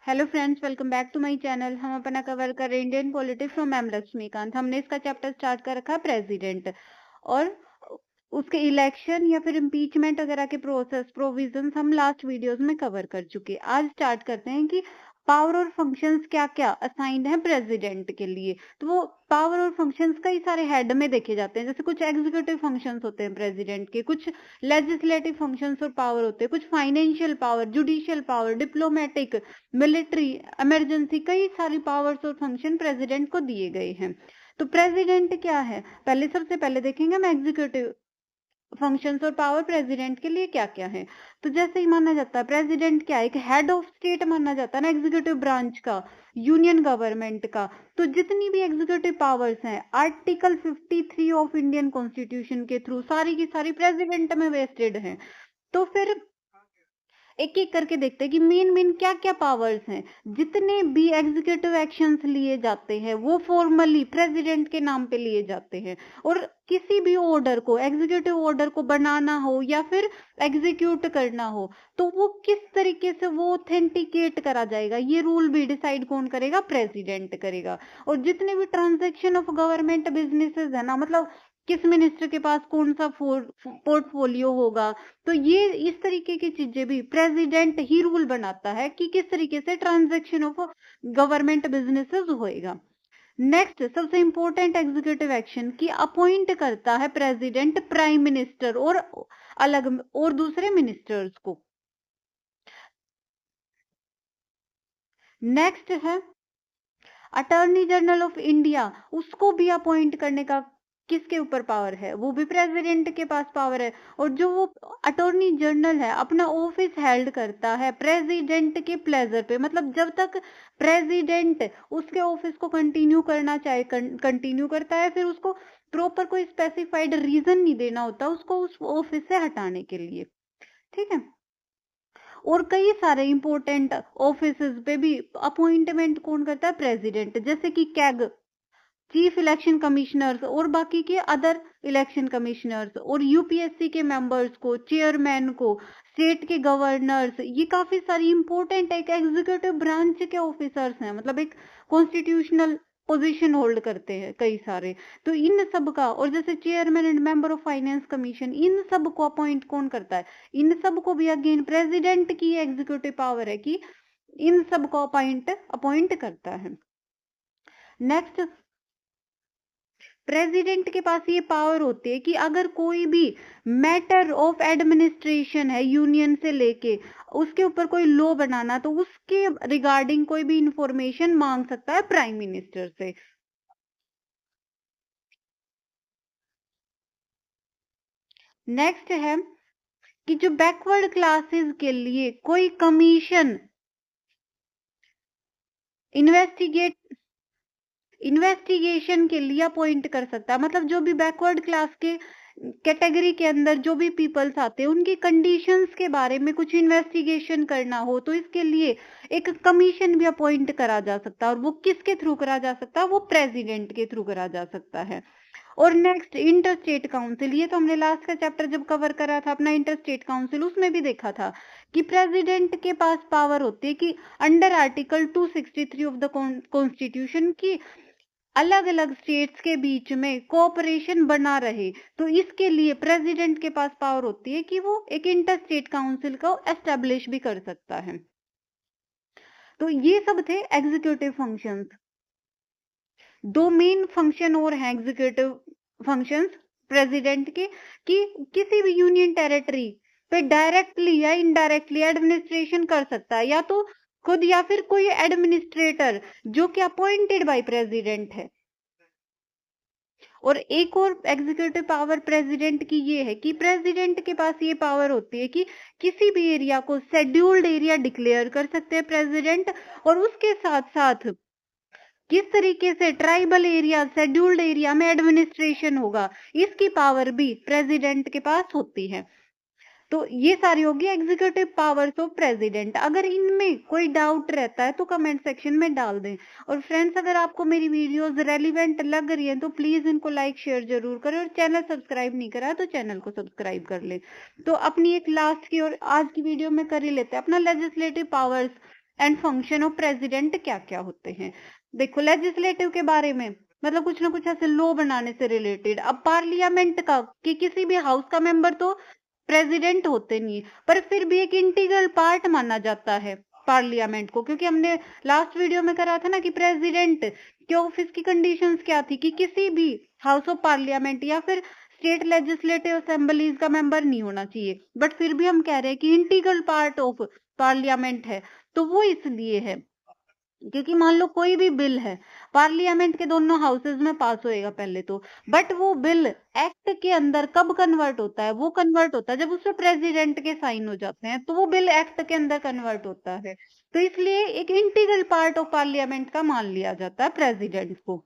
Hello friends, welcome back to my channel. हम अपना cover कर रहे हैं Indian politics from ma'am Laxmikanth. हमने इसका चैप्टर स्टार्ट कर रखा है प्रेसिडेंट और उसके इलेक्शन या फिर इम्पीचमेंट वगैरह के प्रोसेस प्रोविजंस हम लास्ट वीडियोस में कवर कर चुके हैं। आज स्टार्ट करते हैं कि पावर और फंक्शंस क्या क्या असाइंड है प्रेसिडेंट के लिए। तो वो पावर और फंक्शंस कई सारे हेड में देखे जाते हैं, जैसे कुछ एग्जीक्यूटिव फंक्शंस होते हैं प्रेसिडेंट के, कुछ लेजिस्लेटिव फंक्शंस और पावर होते हैं, कुछ financial power, judicial power, diplomatic, military, emergency, कई सारी पावर्स और फंक्शन प्रेसिडेंट को दिए गए हैं। तो प्रेसिडेंट क्या है, सबसे पहले देखेंगे हम एग्जीक्यूटिव फंक्शंस और पावर प्रेसिडेंट के लिए क्या क्या है। तो जैसे ही माना जाता है प्रेसिडेंट क्या है, एक हेड ऑफ स्टेट माना जाता है ना, एग्जीक्यूटिव ब्रांच का, यूनियन गवर्नमेंट का। तो जितनी भी एग्जीक्यूटिव पावर्स हैं आर्टिकल 53 ऑफ इंडियन कॉन्स्टिट्यूशन के थ्रू सारी की सारी प्रेसिडेंट में वेस्टेड हैं। तो फिर एक एक करके देखते हैं कि मेन मेन क्या क्या पावर्स हैं। जितने भी एग्जीक्यूटिव एक्शंस लिए जाते हैं वो फॉर्मली प्रेसिडेंट के नाम पे लिए जाते हैं। और किसी भी ऑर्डर को, एग्जीक्यूटिव ऑर्डर को बनाना हो या फिर एग्जीक्यूट करना हो, तो वो किस तरीके से वो ऑथेंटिकेट करा जाएगा, ये रूल भी डिसाइड कौन करेगा, प्रेसिडेंट करेगा। और जितने भी ट्रांजैक्शन ऑफ गवर्नमेंट बिजनेसेस है ना, मतलब किस मिनिस्टर के पास कौन सा पोर्टफोलियो होगा, तो ये इस तरीके की चीजें भी प्रेसिडेंट ही रूल बनाता है कि किस तरीके से ट्रांजैक्शन ऑफ गवर्नमेंट बिजनेसेस होएगा। नेक्स्ट सबसे इंपॉर्टेंट एग्जीक्यूटिव एक्शन की अपॉइंट करता है प्रेसिडेंट प्राइम मिनिस्टर और दूसरे मिनिस्टर्स को। नेक्स्ट है अटॉर्नी जनरल ऑफ इंडिया, उसको भी अपॉइंट करने का किसके ऊपर पावर है, वो भी प्रेसिडेंट के पास पावर है। और जो वो अटॉर्नी जनरल है अपना ऑफिस हेल्ड करता है प्रेसिडेंट के प्लेजर पे, मतलब जब तक प्रेसिडेंट उसके ऑफिस को कंटिन्यू करना चाहे कंटिन्यू करता है, फिर उसको प्रॉपर कोई स्पेसिफाइड रीजन नहीं देना होता उसको उस ऑफिस से हटाने के लिए। ठीक है। और कई सारे इंपॉर्टेंट ऑफिसेज पे भी अपॉइंटमेंट कौन करता है, प्रेसिडेंट, जैसे कि कैग, चीफ इलेक्शन कमिश्नर्स, और बाकी के अदर इलेक्शन कमिश्नर्स, और यूपीएससी के मेंबर्स को, चेयरमैन को, स्टेट के गवर्नर्स, ये काफी सारी इंपॉर्टेंट एक एग्जीक्यूटिव ब्रांच के ऑफिसर्स हैं, मतलब एक कॉन्स्टिट्यूशनल पोजीशन होल्ड करते हैं कई सारे। तो इन सब का, और जैसे chairman and member of finance commission, इन सब को अपॉइंट कौन करता है, इन सब को भी अगेन प्रेसिडेंट की एग्जीक्यूटिव पावर है कि इन सब को अपॉइंट करता है। नेक्स्ट, प्रेसिडेंट के पास ये पावर होती है कि अगर कोई भी मैटर ऑफ एडमिनिस्ट्रेशन है यूनियन से लेके उसके ऊपर कोई लॉ बनाना, तो उसके रिगार्डिंग कोई भी इंफॉर्मेशन मांग सकता है प्राइम मिनिस्टर से। नेक्स्ट है कि जो बैकवर्ड क्लासेस के लिए कोई कमीशन इन्वेस्टिगेशन के लिए अपॉइंट कर सकता है, मतलब जो भी बैकवर्ड क्लास के कैटेगरी के अंदर जो भी पीपल्स आते हैं उनकी कंडीशंस के बारे में कुछ इन्वेस्टिगेशन करना हो, तो इसके लिए एक कमीशन भी अपॉइंट करा जा सकता है। और वो किसके थ्रू करा जा सकता है, वो प्रेसिडेंट के थ्रू करा जा सकता है। और नेक्स्ट इंटर स्टेट काउंसिल, ये तो हमने लास्ट का चैप्टर जब कवर करा था अपना इंटर स्टेट काउंसिल, उसमें भी देखा था कि प्रेसिडेंट के पास पावर होती है कि under article 263 of the constitution की अलग अलग स्टेट्स के बीच में कोऑपरेशन बना रहे, तो इसके लिए प्रेसिडेंट के पास पावर होती है कि वो एक इंटर स्टेट काउंसिल को एस्टेब्लिश भी कर सकता है। तो ये सब थे एग्जीक्यूटिव फंक्शंस। दो मेन फंक्शन और हैं एग्जीक्यूटिव फंक्शंस प्रेसिडेंट के, कि किसी भी यूनियन टेरिटरी पे डायरेक्टली या इनडायरेक्टली एडमिनिस्ट्रेशन कर सकता है, या तो खुद या फिर कोई एडमिनिस्ट्रेटर जो कि अपॉइंटेड बाय प्रेसिडेंट है। और एक और एग्जीक्यूटिव पावर प्रेसिडेंट की ये है कि प्रेसिडेंट के पास ये पावर होती है कि किसी भी एरिया को शेड्यूल्ड एरिया डिक्लेयर कर सकते हैं प्रेसिडेंट, और उसके साथ साथ किस तरीके से ट्राइबल एरिया, शेड्यूल्ड एरिया में एडमिनिस्ट्रेशन होगा, इसकी पावर भी प्रेसिडेंट के पास होती है। तो ये सारी होगी एग्जीक्यूटिव पावर्स ऑफ प्रेसिडेंट। अगर इनमें कोई डाउट रहता है तो कमेंट सेक्शन में डाल दें। और फ्रेंड्स, अगर आपको मेरी वीडियोस रेलिवेंट लग रही हैं तो प्लीज इनको लाइक शेयर जरूर करें, और चैनल सब्सक्राइब नहीं करा तो चैनल को सब्सक्राइब कर लें। तो अपनी एक लास्ट की और आज की वीडियो में कर ही लेते हैं अपना legislative powers and function of president क्या क्या होते हैं। देखो लेजिस्लेटिव के बारे में मतलब कुछ ना कुछ ऐसे लॉ बनाने से रिलेटेड। अब पार्लियामेंट का कि किसी भी हाउस का मेंबर तो प्रेसिडेंट होते नहीं, पर फिर भी एक इंटीग्रल पार्ट माना जाता है पार्लियामेंट को, क्योंकि हमने लास्ट वीडियो में करा था ना कि प्रेसिडेंट के ऑफिस की कंडीशंस क्या थी कि किसी भी हाउस ऑफ पार्लियामेंट या फिर स्टेट लेजिस्लेटिव असेंबलीज का मेंबर नहीं होना चाहिए, बट फिर भी हम कह रहे हैं कि इंटीग्रल पार्ट ऑफ पार्लियामेंट है। तो वो इसलिए है क्योंकि मान लो कोई भी बिल है पार्लियामेंट के दोनों हाउसेज में पास होएगा पहले तो, बट वो बिल एक्ट के अंदर कब कन्वर्ट होता है, वो कन्वर्ट होता है जब उसमें प्रेसिडेंट के साइन हो जाते हैं, तो वो बिल एक्ट के अंदर कन्वर्ट होता है। तो इसलिए एक इंटीग्रल पार्ट ऑफ पार्लियामेंट का मान लिया जाता है प्रेसिडेंट को।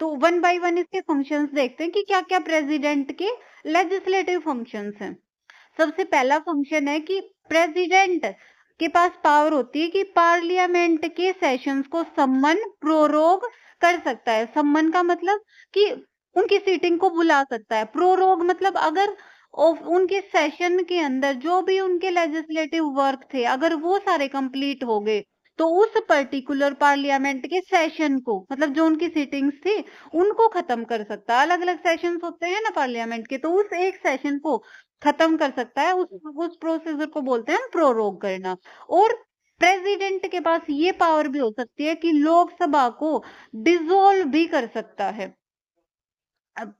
तो वन बाय वन इसके फंक्शंस देखते हैं कि क्या क्या प्रेसिडेंट के लेजिस्लेटिव फंक्शंस हैं। सबसे पहला फंक्शन है कि प्रेसिडेंट के पास पावर होती है कि पार्लियामेंट के सेशंस को सम्मन प्रोरोग कर सकता है। सम्मन का मतलब कि उनकी सीटिंग को बुला सकता है। प्रोरोग मतलब अगर उनके सेशन के अंदर जो भी उनके लेजिस्लेटिव वर्क थे अगर वो सारे कंप्लीट हो गए तो उस पर्टिकुलर पार्लियामेंट के सेशन को मतलब जो उनकी सीटिंग्स थी उनको खत्म कर सकता है। अलग अलग सेशंस होते हैं ना पार्लियामेंट के, तो उस एक सेशन को खत्म कर सकता है। उस प्रोसीजर को बोलते हैं हम प्रोरोग करना। और प्रेसिडेंट के पास ये पावर भी हो सकती है कि लोकसभा को डिसॉल्व भी कर सकता है। अब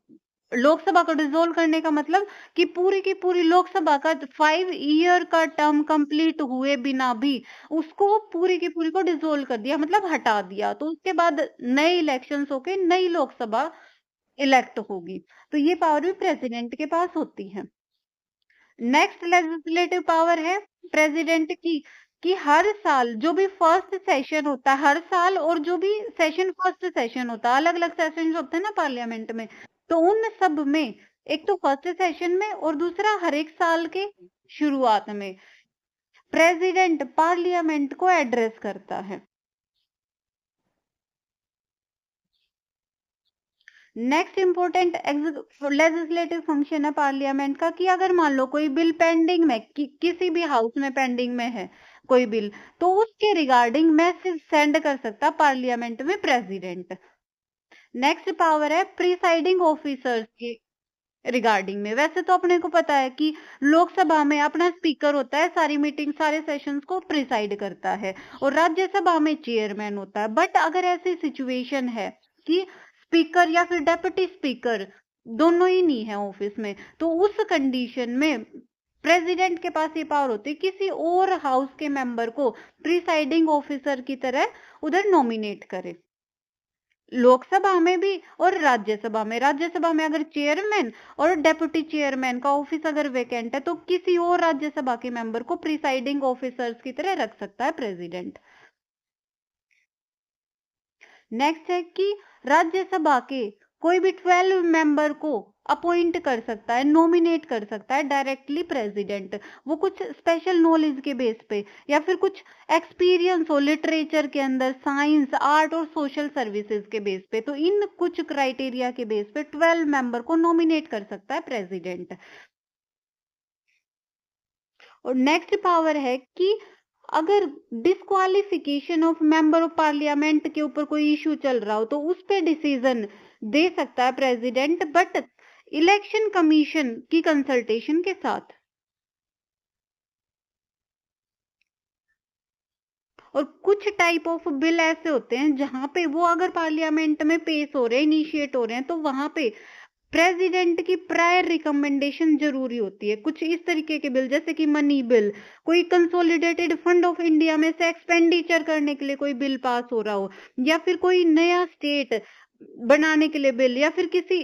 लोकसभा को डिसॉल्व करने का मतलब कि पूरी की पूरी लोकसभा का 5 ईयर का टर्म कंप्लीट हुए बिना भी उसको पूरी की पूरी को डिसॉल्व कर दिया, मतलब हटा दिया, तो उसके बाद नए इलेक्शंस होके नई लोकसभा इलेक्ट होगी। तो ये पावर भी प्रेसिडेंट के पास होती है। नेक्स्ट लेजिस्लेटिव पावर है प्रेसिडेंट की कि हर साल जो भी फर्स्ट सेशन होता है हर साल, और जो भी सेशन फर्स्ट सेशन होता है, अलग अलग सेशन होते हैं ना पार्लियामेंट में, तो उन सब में एक तो फर्स्ट सेशन में और दूसरा हर एक साल के शुरुआत में प्रेसिडेंट पार्लियामेंट को एड्रेस करता है। नेक्स्ट इंपॉर्टेंट लेजिस्लेटिव फंक्शन है पार्लियामेंट का कि अगर मान लो कोई बिल पेंडिंग में किसी भी हाउस में पेंडिंग में है कोई बिल, तो उसके रिगार्डिंग मैसेज सेंड कर सकता पार्लियामेंट में प्रेसिडेंट। नेक्स्ट पावर है प्रिसाइडिंग ऑफिसर्स के रिगार्डिंग में। वैसे तो अपने को पता है कि लोकसभा में अपना स्पीकर होता है, सारी मीटिंग सारे सेशंस को प्रिसाइड करता है, और राज्यसभा में चेयरमैन होता है। बट अगर ऐसी सिचुएशन है कि स्पीकर या फिर डेप्यूटी स्पीकर दोनों ही नहीं है ऑफिस में, तो उस कंडीशन में प्रेसिडेंट के पास ये पावर होती है किसी और हाउस के मेंबर को प्रिसाइडिंग ऑफिसर की तरह उधर नॉमिनेट करे। लोकसभा में भी और राज्यसभा में अगर चेयरमैन और डेप्यूटी चेयरमैन का ऑफिस अगर वेकेंट है तो किसी और राज्यसभा के मेंबर को प्रिसाइडिंग ऑफिसर्स की तरह रख सकता है प्रेसिडेंट। नेक्स्ट है कि राज्यसभा के कोई भी 12 मेंबर को अपॉइंट कर सकता है, नॉमिनेट कर सकता है डायरेक्टली प्रेसिडेंट। वो कुछ स्पेशल नॉलेज के बेस पे या फिर कुछ एक्सपीरियंस हो लिटरेचर के अंदर, साइंस, आर्ट और सोशल सर्विसेज के बेस पे, तो इन कुछ क्राइटेरिया के बेस पे 12 मेंबर को नॉमिनेट कर सकता है प्रेसिडेंट। और नेक्स्ट पावर है कि अगर disqualification of member of parliament के ऊपर कोई इशू चल रहा हो तो उस पे डिसीजन दे सकता है प्रेसिडेंट, बट इलेक्शन कमीशन की कंसल्टेशन के साथ। और कुछ टाइप ऑफ बिल ऐसे होते हैं जहां पे वो अगर पार्लियामेंट में पेश हो रहे हैं, इनिशिएट हो रहे हैं, तो वहां पे प्रेसिडेंट की प्रायर रिकमेंडेशन जरूरी होती है। कुछ इस तरीके के बिल जैसे कि मनी बिल, कोई कंसोलिडेटेड फंड ऑफ इंडिया में से एक्सपेंडिचर करने के लिए कोई बिल पास हो रहा हो, या फिर कोई नया स्टेट बनाने के लिए बिल, या फिर किसी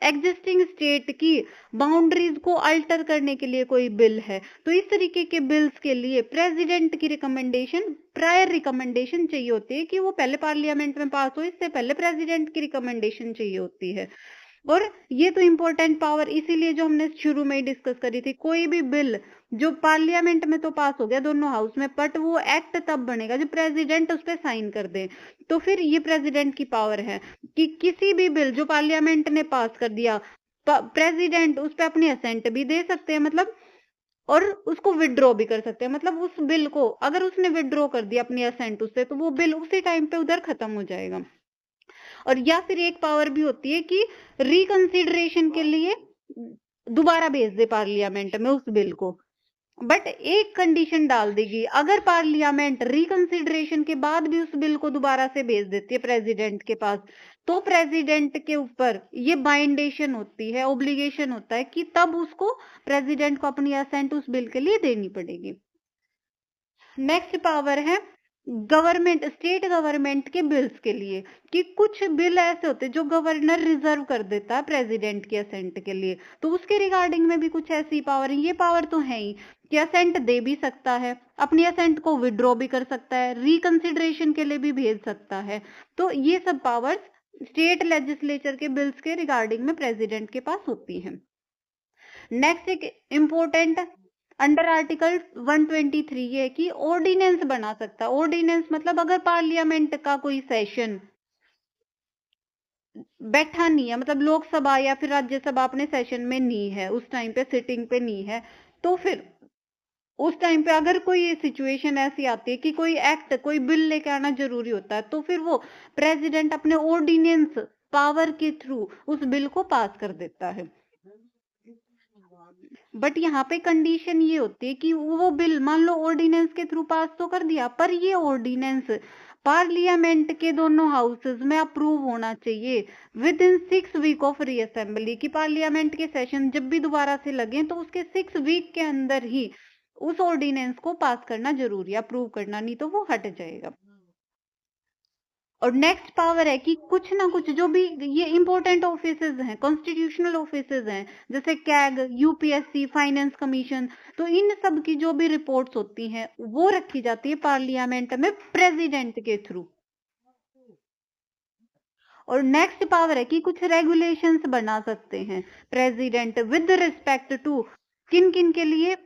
एग्जिस्टिंग स्टेट की बाउंड्रीज को अल्टर करने के लिए कोई बिल है, तो इस तरीके के बिल्स के लिए प्रेसिडेंट की रिकमेंडेशन, प्रायर रिकमेंडेशन चाहिए होती है कि वो पहले पार्लियामेंट में पास हो, इससे पहले प्रेसिडेंट की रिकमेंडेशन चाहिए होती है। और ये तो इंपॉर्टेंट पावर इसीलिए जो हमने शुरू में ही डिस्कस करी थी, कोई भी बिल जो पार्लियामेंट में तो पास हो गया दोनों हाउस में, बट वो एक्ट तब बनेगा जब प्रेसिडेंट उस पर साइन कर दे। तो फिर ये प्रेसिडेंट की पावर है कि किसी भी बिल जो पार्लियामेंट ने पास कर दिया, प्रेसिडेंट उस पर अपनी असेंट भी दे सकते हैं, मतलब और उसको विड्रॉ भी कर सकते हैं। मतलब उस बिल को अगर उसने विड्रॉ कर दिया अपनी असेंट उससे, तो वो बिल उसी टाइम पे उधर खत्म हो जाएगा। और या फिर एक पावर भी होती है कि रिकंसिडरेशन के लिए दोबारा भेज दे पार्लियामेंट में उस बिल को। बट एक कंडीशन डाल देगी, अगर पार्लियामेंट रिकंसिडरेशन के बाद भी उस बिल को दोबारा से भेज देती है प्रेसिडेंट के पास, तो प्रेसिडेंट के ऊपर ये बाइंडेशन होती है, ओब्लिगेशन होता है कि तब उसको प्रेसिडेंट को अपनी असेंट उस बिल के लिए देनी पड़ेगी। नेक्स्ट पावर है गवर्नमेंट, स्टेट गवर्नमेंट के बिल्स के लिए, कि कुछ बिल ऐसे होते हैं जो गवर्नर रिजर्व कर देता है प्रेसिडेंट की असेंट के लिए, तो उसके रिगार्डिंग में भी कुछ ऐसी पावर है। ये पावर तो है ही कि असेंट दे भी सकता है, अपनी असेंट को विड्रॉ भी कर सकता है, रिकंसिडरेशन के लिए भी भेज सकता है। तो ये सब पावर्स स्टेट लेजिस्लेचर के बिल्स के रिगार्डिंग में प्रेसिडेंट के पास होती है। नेक्स्ट एक इम्पोर्टेंट अंडर आर्टिकल 123 है कि ऑर्डिनेंस बना सकता है। ऑर्डिनेंस मतलब अगर पार्लियामेंट का कोई सेशन बैठा नहीं है, मतलब लोकसभा या फिर राज्यसभा अपने सेशन में नहीं है, उस टाइम पे सिटिंग पे नहीं है, तो फिर उस टाइम पे अगर कोई सिचुएशन ऐसी आती है कि कोई एक्ट, कोई बिल लेके आना जरूरी होता है, तो फिर वो प्रेसिडेंट अपने ऑर्डिनेंस पावर के थ्रू उस बिल को पास कर देता है। बट यहाँ पे कंडीशन ये होती है कि वो बिल मान लो ऑर्डिनेंस के थ्रू पास तो कर दिया, पर ये ऑर्डिनेंस पार्लियामेंट के दोनों हाउसेस में अप्रूव होना चाहिए within 6 week of reassembly, कि पार्लियामेंट के सेशन जब भी दोबारा से लगे तो उसके 6 वीक के अंदर ही उस ऑर्डिनेंस को पास करना जरूरी है, अप्रूव करना, नहीं तो वो हट जाएगा। और नेक्स्ट पावर है कि कुछ ना कुछ जो भी ये इंपॉर्टेंट ऑफिसेज हैं, कॉन्स्टिट्यूशनल ऑफिसेज हैं, जैसे कैग, यूपीएससी, फाइनेंस कमीशन, तो इन सब की जो भी रिपोर्ट्स होती हैं वो रखी जाती है पार्लियामेंट में प्रेसिडेंट के थ्रू। और नेक्स्ट पावर है कि कुछ रेगुलेशंस बना सकते हैं प्रेसिडेंट विद रिस्पेक्ट टू किन किन के लिए,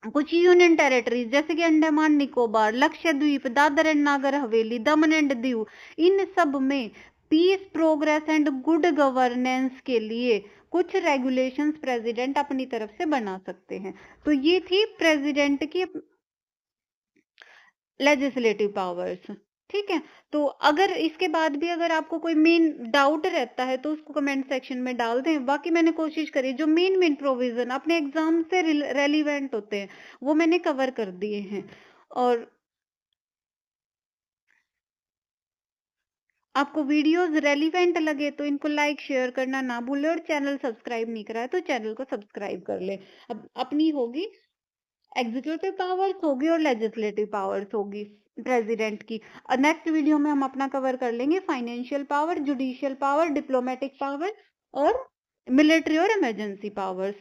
कुछ यूनियन टेरिटरीज जैसे कि अंडमान निकोबार, लक्षद्वीप, दादर एंड नागर हवेली, दमन एंड दीव, इन सब में peace, progress and good governance के लिए कुछ रेगुलेशंस प्रेसिडेंट अपनी तरफ से बना सकते हैं। तो ये थी प्रेसिडेंट की लेजिस्लेटिव पावर्स। ठीक है, तो अगर इसके बाद भी अगर आपको कोई मेन डाउट रहता है तो उसको कमेंट सेक्शन में डाल दें। बाकी मैंने कोशिश करी जो मेन प्रोविजन अपने एग्जाम से रेलिवेंट होते हैं वो मैंने कवर कर दिए हैं। और आपको वीडियोस रेलिवेंट लगे तो इनको लाइक शेयर करना ना भूलें, और चैनल सब्सक्राइब नहीं करा है तो चैनल को सब्सक्राइब कर ले। अब अपनी होगी एग्जीक्यूटिव पावर्स होगी और लेजिस्लेटिव पावर्स होगी प्रेसिडेंट की। नेक्स्ट वीडियो में हम अपना कवर कर लेंगे financial power, judicial power, diplomatic power और मिलिट्री और इमरजेंसी पावर्स।